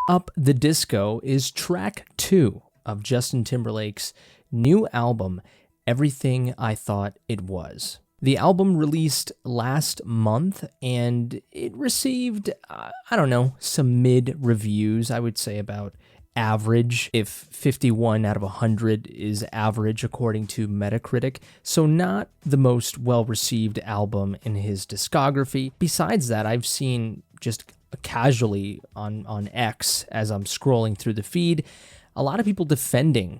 Up the Disco is track 2 of Justin Timberlake's new album, Everything I Thought It Was. The album released last month, and it received, some mid-reviews, I would say about average, if 51 out of 100 is average according to Metacritic, so not the most well-received album in his discography. Besides that, I've seen just casually on X as I'm scrolling through the feed, a lot of people defending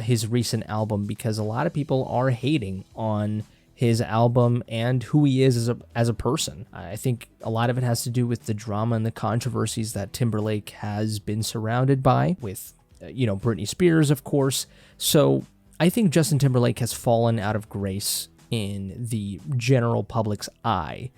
his recent album because a lot of people are hating on his album and who he is as a person. I think a lot of it has to do with the drama and the controversies that Timberlake has been surrounded by with, Britney Spears, of course. So I think Justin Timberlake has fallen out of grace in the general public's eye.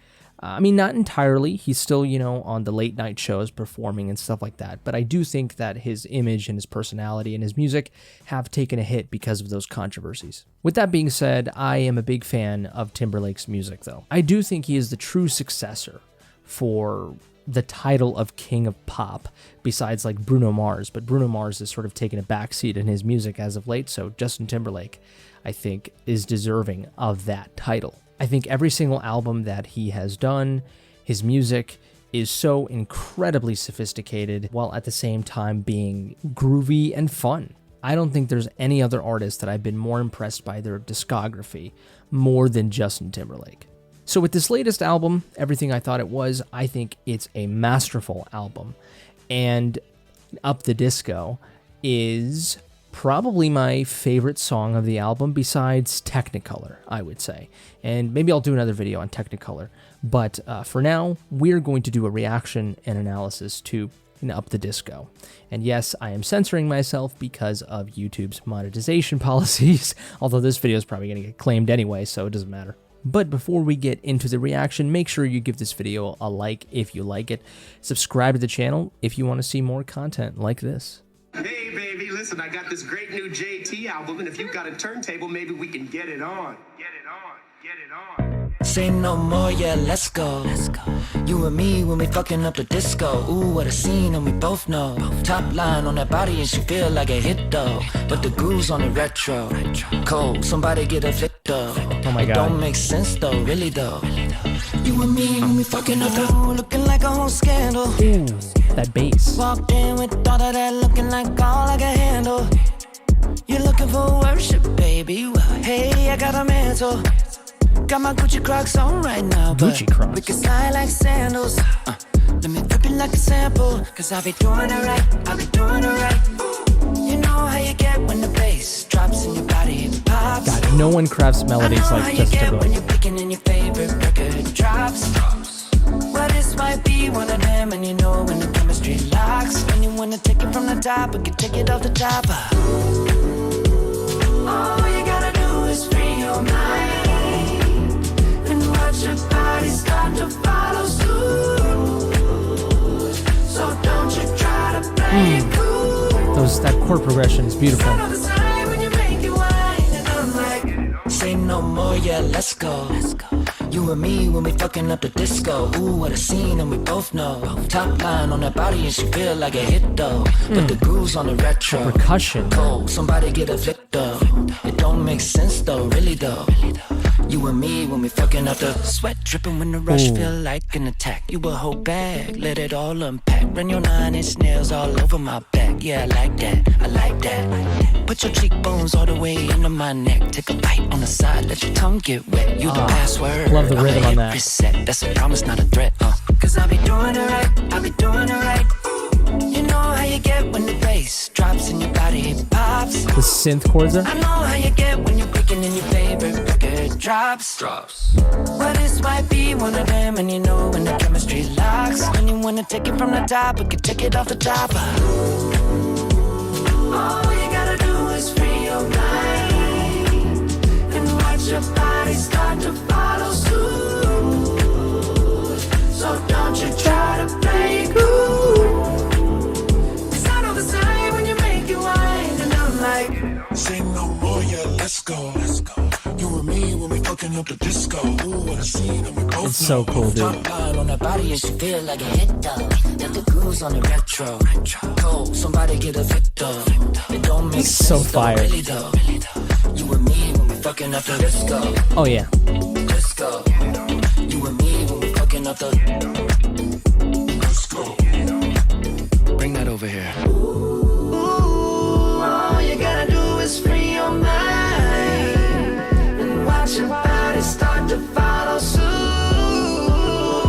Not entirely. He's still, on the late night shows performing and stuff like that. But I do think that his image and his personality and his music have taken a hit because of those controversies. With that being said, I am a big fan of Timberlake's music, though. I do think he is the true successor for the title of King of Pop, besides like Bruno Mars. But Bruno Mars has sort of taken a backseat in his music as of late, so Justin Timberlake, I think, is deserving of that title. I think every single album that he has done, his music is so incredibly sophisticated while at the same time being groovy and fun. I don't think there's any other artist that I've been more impressed by their discography more than Justin Timberlake. So with this latest album, Everything I Thought It Was, I think it's a masterful album. And Up the Disco is probably my favorite song of the album besides Technicolor, I would say. And maybe I'll do another video on Technicolor. But for now, we're going to do a reaction and analysis to Up the Disco. And yes, I am censoring myself because of YouTube's monetization policies, although this video is probably going to get claimed anyway, so it doesn't matter. But before we get into the reaction, make sure you give this video a like if you like it. Subscribe to the channel if you want to see more content like this. Hey, baby, listen, I got this great new JT album, and if you've got a turntable, maybe we can get it on. Get it on, get it on. Say no more, yeah, let's go. You and me when we fucking up the disco. Ooh, what a scene, and we both know. Top line on that body, and she feel like a hit, though. But the groove's on the retro. Cold, somebody get a flick, though. Oh my God. It don't make sense, though, really, though. You and me when we fucking up the looking like a whole scandal. Ooh, that bass. Walked in with all of that looking like all I can handle. You're looking for worship, baby. Well, hey, I got a mantle. Got my Gucci Crocs on right now. Gucci Crocs. We can slide like sandals. Let me rip it like a sample. Cause I'll be doing it right. I'll be doing it right. You know how you get when the bass drops in your body and pops. God, no one crafts melodies like Justin Timberlake. When you're picking in your favorite record drops. Well, this might be one of them, and you know when the chemistry locks. When you wanna take it from the top, we can take it off the top. All you gotta do is free your mind and watch your body start to follow suit. So don't you try to play it cool. That chord progression is beautiful. Say no more, yeah, let's go. You and me when we fucking up the disco. Ooh, what a scene, and we both know. Top line on that body, and she feel like a hit, though. But the groove's on the retro. Percussion. Cold, somebody get a flick, though. It don't make sense, though, really, though. You and me when we fucking up the sweat dripping when the rush feel like an attack. You a whole bag, let it all unpack. Run your 9-inch nails all over my back. Yeah, I like that, I like that. Put your cheekbones all the way under my neck. Take a bite on the side, let your tongue get wet. You the password. Love the rhythm on that. Reset. That's a promise, not a threat. Cause I'll be doing it right, I'll be doing it right. You know how you get when the bass drops in your body, it pops. The synth chords there. I know how you get when you're picking in your favorite record drops. Well, this might be one of them, and you know when the chemistry locks. When you wanna take it from the top, we can take it off the top. All you gotta do is free your mind and watch your body start to follow suit. So don't you try to play it cool. It's not all the same when you make it wine, and I'm like, say no more, yeah, let's go. You and me when we fucking It's so cool, dude. On her body and she feel like a hit dog. Got the grooves on the retro. Cold, somebody get a victor. It don't make sense. So fire. Really though. You and me when we fucking up the disco. Oh yeah. Disco. You and me when we fucking up the disco. Bring that over here. Ooh, all you gotta do is free your mind and watch your body start to follow suit.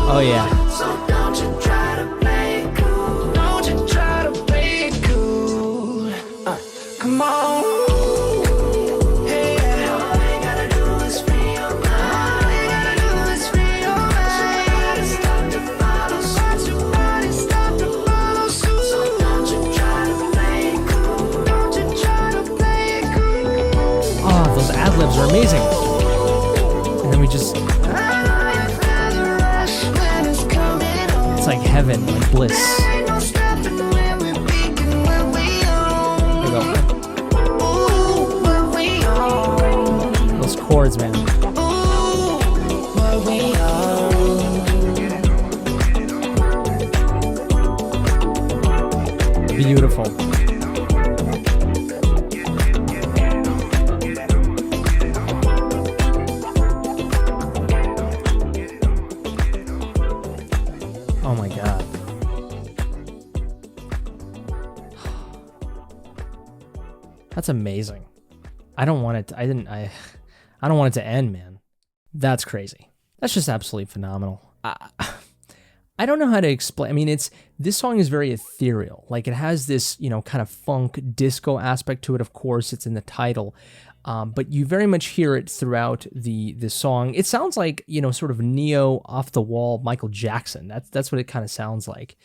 Oh yeah. So don't you try to play it cool. Don't you try to play it cool. Come on. Hey, all you gotta do is free your mind. All you gotta do is free your mind. Start to follow suit. Watch your body start to follow suit. So don't you try to play it cool. Don't you try to play it cool. Oh, those ad-libs are amazing. And then we just... It's like heaven, like bliss. There you go. Those chords, man. Beautiful. Oh my God. That's amazing. I don't want it to, I don't want it to end, man. That's crazy. That's just absolutely phenomenal. I don't know how to explain. I mean, this song is very ethereal. Like, it has this, kind of funk disco aspect to it. Of course, it's in the title. But you very much hear it throughout the song. It sounds like, sort of neo off the wall Michael Jackson. That's what it kind of sounds like.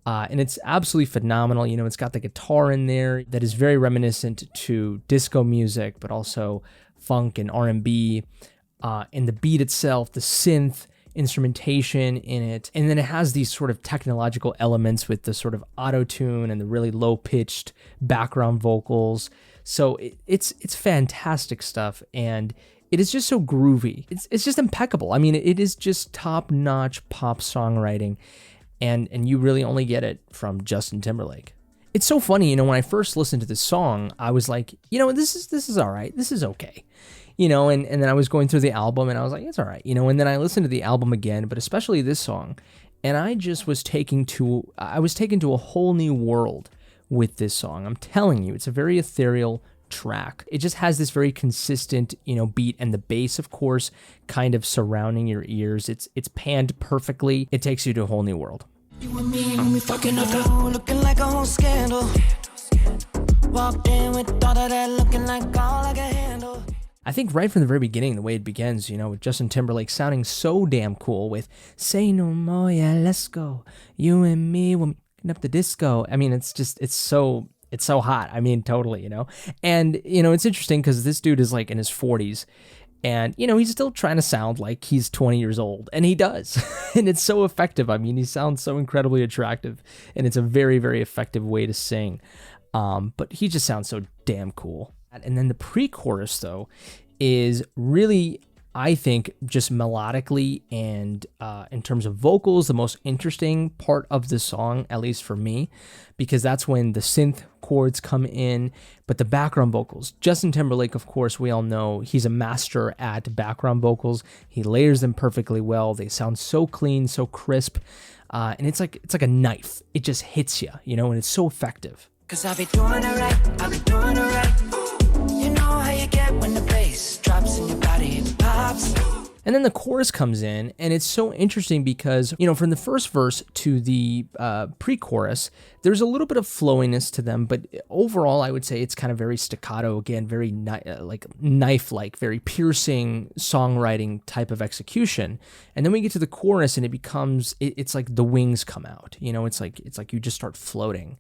And it's absolutely phenomenal. It's got the guitar in there that is very reminiscent to disco music, but also funk and R&B. And the beat itself, the synth instrumentation in it. And then it has these sort of technological elements with the sort of auto-tune and the really low-pitched background vocals. So it's fantastic stuff, and it is just so groovy. It's just impeccable. I mean, it is just top-notch pop songwriting, and you really only get it from Justin Timberlake. It's so funny, when I first listened to this song, I was like, this is all right. This is okay. And then I was going through the album, and I was like, it's all right. And then I listened to the album again, but especially this song, and I just was taken to a whole new world with this song. I'm telling you, it's a very ethereal track. It just has this very consistent, beat, and the bass, of course, kind of surrounding your ears. It's panned perfectly. It takes you to a whole new world. You and me when we fucking up the looking like a whole scandal. Walked in with all of that looking like all I can handle. I think right from the very beginning, the way it begins, with Justin Timberlake sounding so damn cool with "Say no more, yeah, let's go. You and me when we up the disco." I mean, it's so hot. I mean, totally, And, it's interesting because this dude is like in his 40s, and, he's still trying to sound like he's 20 years old, and he does. And it's so effective. I mean, he sounds so incredibly attractive, and it's a very, very effective way to sing. But he just sounds so damn cool. And then the pre-chorus, though, is really, I think, just melodically and in terms of vocals, the most interesting part of the song, at least for me, because that's when the synth chords come in, but the background vocals. Justin Timberlake, of course, we all know he's a master at background vocals. He layers them perfectly well. They sound so clean, so crisp, and it's like a knife. It just hits you, and it's so effective. 'Cause I be doing it right, I be doing it right. You know how you get when the bass drops in your body and pops. And then the chorus comes in, and it's so interesting because, from the first verse to the pre-chorus, there's a little bit of flowiness to them, but overall, I would say it's kind of very staccato, again, very knife-like, very piercing songwriting type of execution. And then we get to the chorus, and it becomes, it's like the wings come out, it's like you just start floating.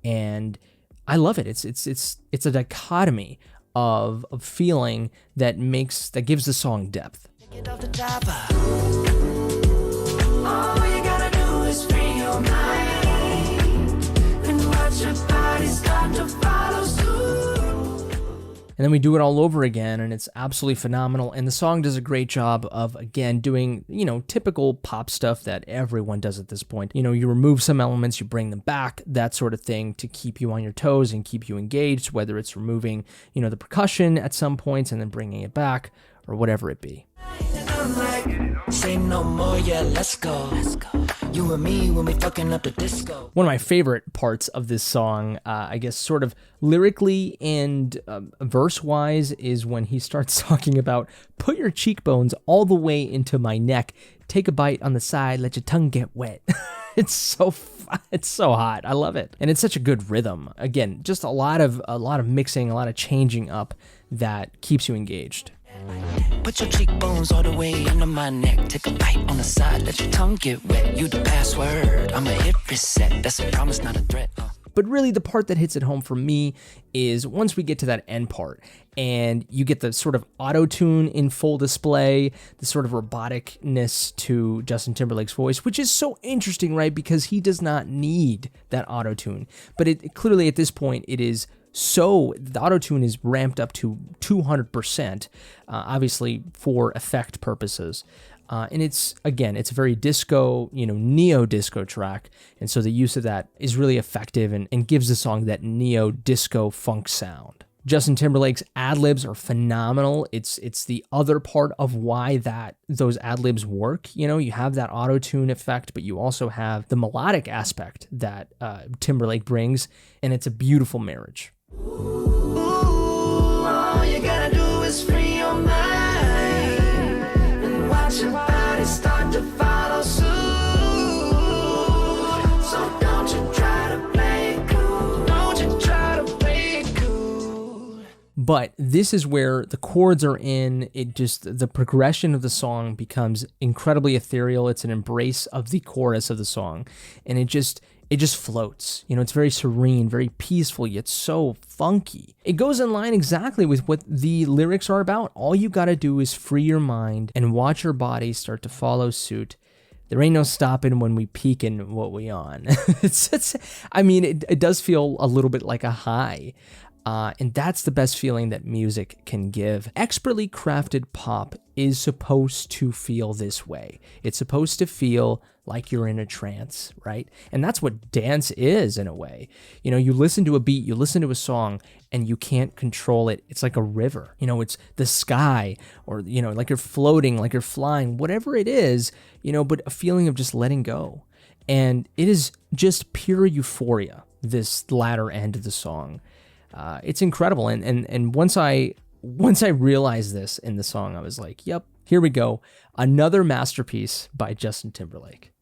And I love it. It's a dichotomy of feeling that gives the song depth. Get off the chopper. All you gotta do is free your mind and watch your body start to follow suit. And then we do it all over again, and it's absolutely phenomenal. And the song does a great job of, again, doing, typical pop stuff that everyone does at this point. You remove some elements, you bring them back, that sort of thing to keep you on your toes and keep you engaged, whether it's removing, the percussion at some points and then bringing it back or whatever it be. Say no more, yeah, let's go. You and me when we fucking up the disco. One of my favorite parts of this song, I guess sort of lyrically and verse-wise, is when he starts talking about, put your cheekbones all the way into my neck, take a bite on the side, let your tongue get wet. It's so hot. I love it. And it's such a good rhythm. Again, just a lot of mixing, a lot of changing up that keeps you engaged. Put your cheekbones all the way under my neck. Take a bite on the side, let your tongue get wet. You the password, I'm a hit reset. That's a promise, not a threat. But really the part that hits it home for me is once we get to that end part and you get the sort of auto-tune in full display, the sort of roboticness to Justin Timberlake's voice, which is so interesting, right? Because he does not need that auto-tune. But it clearly at this point it is so the auto-tune is ramped up to 200%, obviously for effect purposes. And it's a very disco, neo-disco track. And so the use of that is really effective and gives the song that neo-disco funk sound. Justin Timberlake's ad-libs are phenomenal. It's the other part of why those ad-libs work. You have that auto-tune effect, but you also have the melodic aspect that Timberlake brings, and it's a beautiful marriage. Ooh, all you gotta do is free your mind and watch your body start to follow suit. So don't you try to play it cool. Don't you try to play it cool. But this is where the chords are in. The progression of the song becomes incredibly ethereal. It's an embrace of the chorus of the song, and it just floats. It's very serene, very peaceful, yet so funky. It goes in line exactly with what the lyrics are about. All you gotta do is free your mind and watch your body start to follow suit. There ain't no stopping when we peakin' what we on. It does feel a little bit like a high. And that's the best feeling that music can give. Expertly crafted pop is supposed to feel this way. It's supposed to feel like you're in a trance, right? And that's what dance is in a way. You listen to a beat, you listen to a song, and you can't control it. It's like a river. It's the sky, or, like you're floating, like you're flying, whatever it is, but a feeling of just letting go. And it is just pure euphoria, this latter end of the song. It's incredible. And once I realized this in the song, I was like, yep, here we go. Another masterpiece by Justin Timberlake.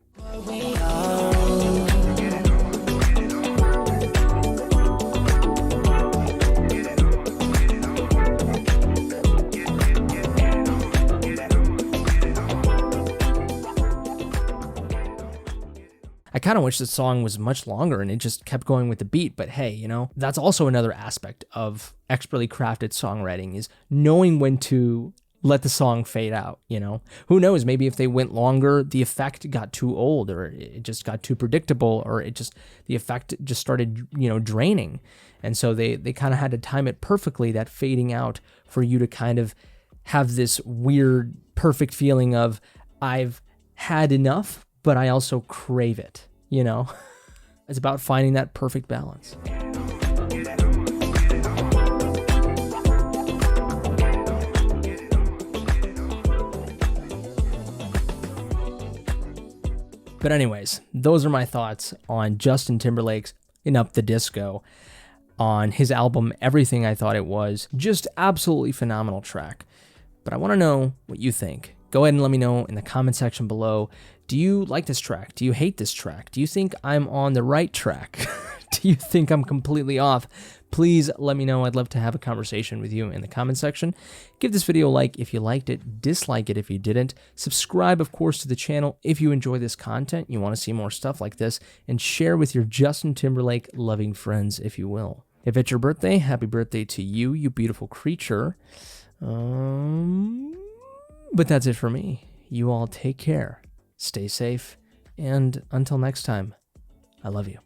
I kind of wish the song was much longer and it just kept going with the beat, but hey, that's also another aspect of expertly crafted songwriting, is knowing when to let the song fade out. Who knows, maybe if they went longer, the effect got too old, or it just got too predictable, or the effect just started, draining. And so they kind of had to time it perfectly, that fading out, for you to kind of have this weird, perfect feeling of, I've had enough, but I also crave it, It's about finding that perfect balance. But anyways, those are my thoughts on Justin Timberlake's In Up the Disco, on his album Everything I Thought It Was. Just absolutely phenomenal track. But I want to know what you think. Go ahead and let me know in the comment section below. Do you like this track? Do you hate this track? Do you think I'm on the right track? Do you think I'm completely off? Please let me know. I'd love to have a conversation with you in the comment section. Give this video a like if you liked it, dislike it if you didn't. Subscribe, of course, to the channel if you enjoy this content, you want to see more stuff like this, and share with your Justin Timberlake loving friends, if you will. If it's your birthday, happy birthday to you, you beautiful creature. But that's it for me. You all take care, stay safe, and until next time, I love you.